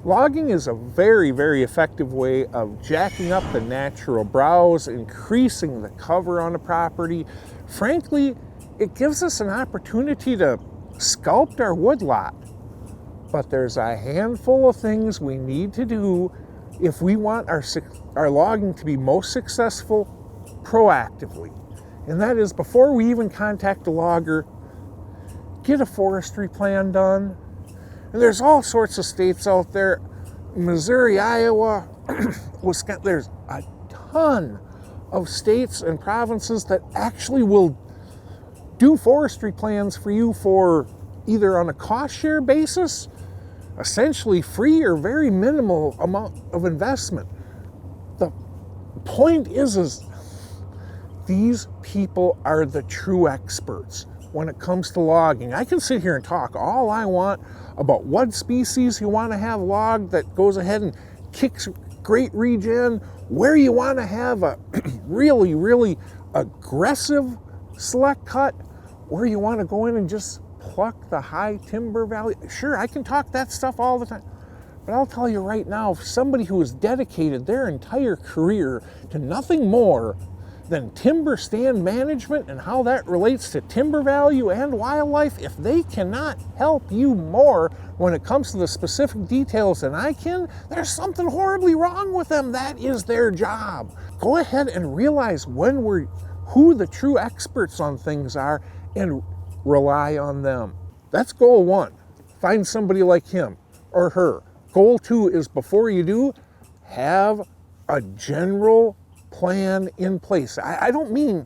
Logging is a very, very effective way of jacking up the natural browse, increasing the cover on a property. Frankly, it gives us an opportunity to sculpt our woodlot. But there's a handful of things we need to do if we want our logging to be most successful proactively. And that is, before we even contact a logger, get a forestry plan done. And there's all sorts of states out there, Missouri, Iowa, Wisconsin. There's a ton of states and provinces that actually will do forestry plans for you for either on a cost share basis, essentially free or very minimal amount of investment. The point is these people are the true experts when it comes to logging. I can sit here and talk all I want about what species you want to have logged that goes ahead and kicks great regen, where you want to have a really, really aggressive select cut, where you want to go in and just pluck the high timber value. Sure, I can talk that stuff all the time. But I'll tell you right now, if somebody who has dedicated their entire career to nothing more than timber stand management and how that relates to timber value and wildlife, if they cannot help you more when it comes to the specific details than I can, there's something horribly wrong with them. That is their job. Go ahead and realize who the true experts on things are and rely on them. That's goal one. Find somebody like him or her. Goal two is, before you do, have a general plan in place. I don't mean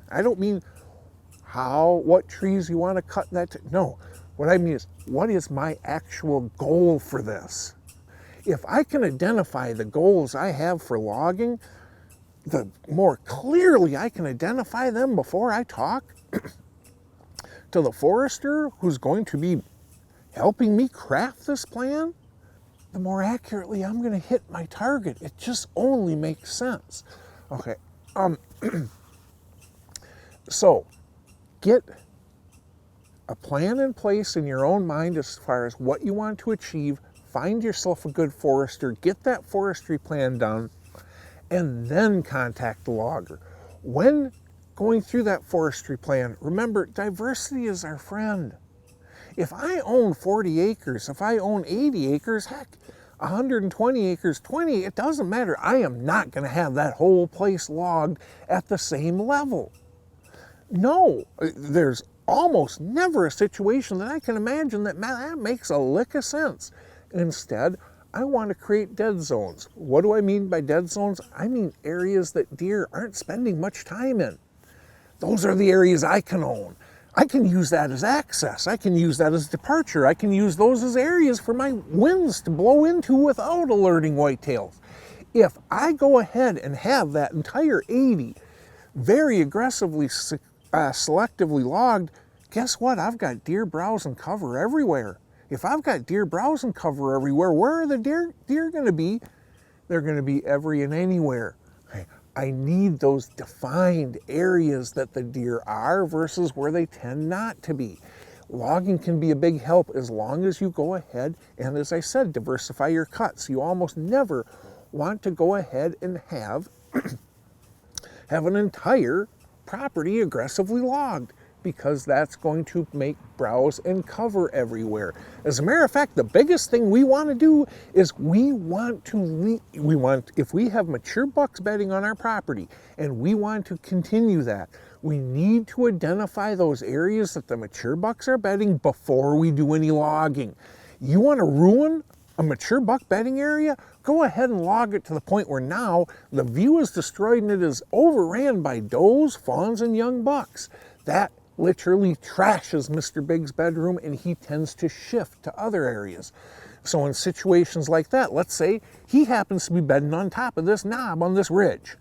what trees you want to cut no. What I mean is, what is my actual goal for this? If I can identify the goals I have for logging, the more clearly I can identify them before I talk to the forester who's going to be helping me craft this plan, the more accurately I'm going to hit my target. It just only makes sense. Okay, so get a plan in place in your own mind as far as what you want to achieve. Find yourself a good forester, get that forestry plan done, and then contact the logger. When going through that forestry plan, remember, diversity is our friend. If I own 40 acres, if I own 80 acres, heck, 120 acres, 20, it doesn't matter. I am not going to have that whole place logged at the same level. No, there's almost never a situation that I can imagine that makes a lick of sense. Instead, I want to create dead zones. What do I mean by dead zones? I mean areas that deer aren't spending much time in. Those are the areas I can own. I can use that as access. I can use that as departure. I can use those as areas for my winds to blow into without alerting whitetails. If I go ahead and have that entire 80 very aggressively, selectively logged, guess what? I've got deer browse and cover everywhere. If I've got deer browse and cover everywhere, where are the deer going to be? They're going to be every and anywhere. I need those defined areas that the deer are versus where they tend not to be. Logging can be a big help as long as you go ahead and, as I said, diversify your cuts. You almost never want to go ahead and have an entire property aggressively logged, because that's going to make browse and cover everywhere. As a matter of fact, the biggest thing we want to do is if we have mature bucks bedding on our property and we want to continue that, we need to identify those areas that the mature bucks are bedding before we do any logging. You want to ruin a mature buck bedding area? Go ahead and log it to the point where now the view is destroyed and it is overran by does, fawns, and young bucks. That literally trashes Mr. Big's bedroom, and he tends to shift to other areas. So in situations like that, let's say he happens to be bedding on top of this knob on this ridge.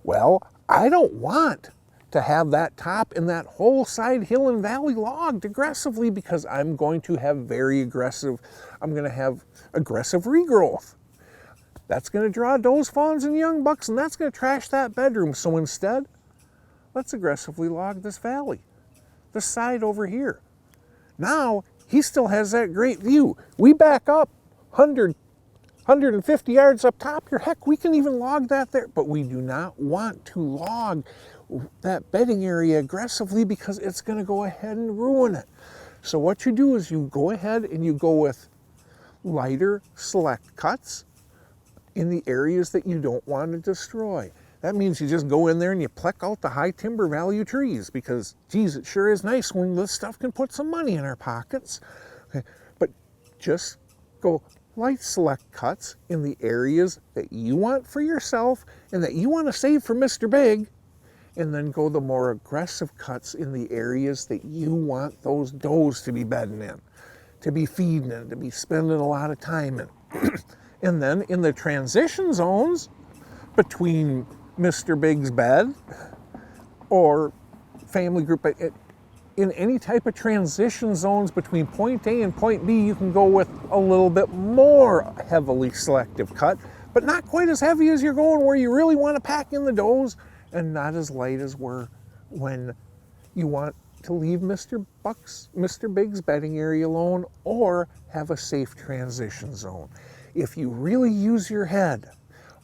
Well, I don't want to have that top and that whole side hill and valley logged aggressively, because I'm going to have aggressive regrowth. That's going to draw does, fawns, and young bucks, and that's going to trash that bedroom. So instead, let's aggressively log this valley, this side over here. Now, he still has that great view. We back up 100, 150 yards up top here, heck, we can even log that there, but we do not want to log that bedding area aggressively because it's going to go ahead and ruin it. So what you do is you go ahead and you go with lighter select cuts in the areas that you don't want to destroy. That means you just go in there and you pluck out the high timber value trees because, geez, it sure is nice when this stuff can put some money in our pockets. Okay. But just go light select cuts in the areas that you want for yourself and that you want to save for Mr. Big, and then go the more aggressive cuts in the areas that you want those does to be bedding in, to be feeding in, to be spending a lot of time in. And then in the transition zones between Mr. Big's bed or family group, in any type of transition zones between point A and point B, you can go with a little bit more heavily selective cut, but not quite as heavy as you're going where you really want to pack in the does, and not as light as when you want to leave Mr. Big's bedding area alone or have a safe transition zone. If you really use your head,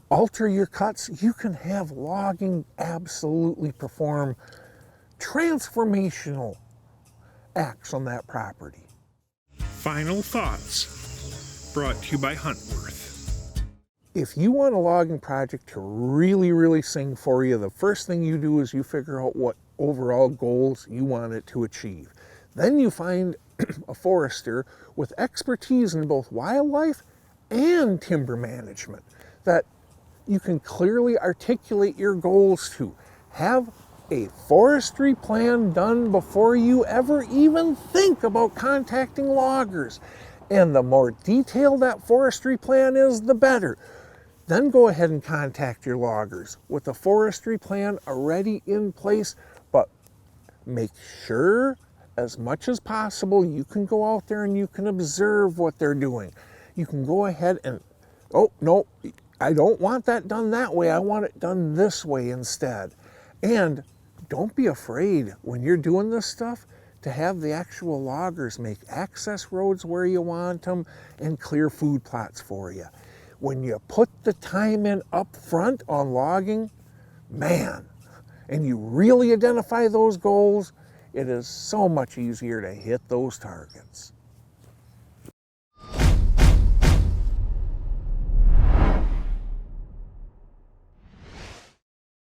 alter your cuts, you can have logging absolutely perform transformational acts on that property. Final thoughts brought to you by Huntworth. If you want a logging project to really, really sing for you, the first thing you do is you figure out what overall goals you want it to achieve. Then you find a forester with expertise in both wildlife and timber management that you can clearly articulate your goals to. Have a forestry plan done before you ever even think about contacting loggers. And the more detailed that forestry plan is, the better. Then go ahead and contact your loggers with a forestry plan already in place, but make sure as much as possible you can go out there and you can observe what they're doing. You can go ahead and, oh, no, I don't want that done that way. I want it done this way instead. And don't be afraid when you're doing this stuff to have the actual loggers make access roads where you want them and clear food plots for you. When you put the time in up front on logging, man, and you really identify those goals, it is so much easier to hit those targets.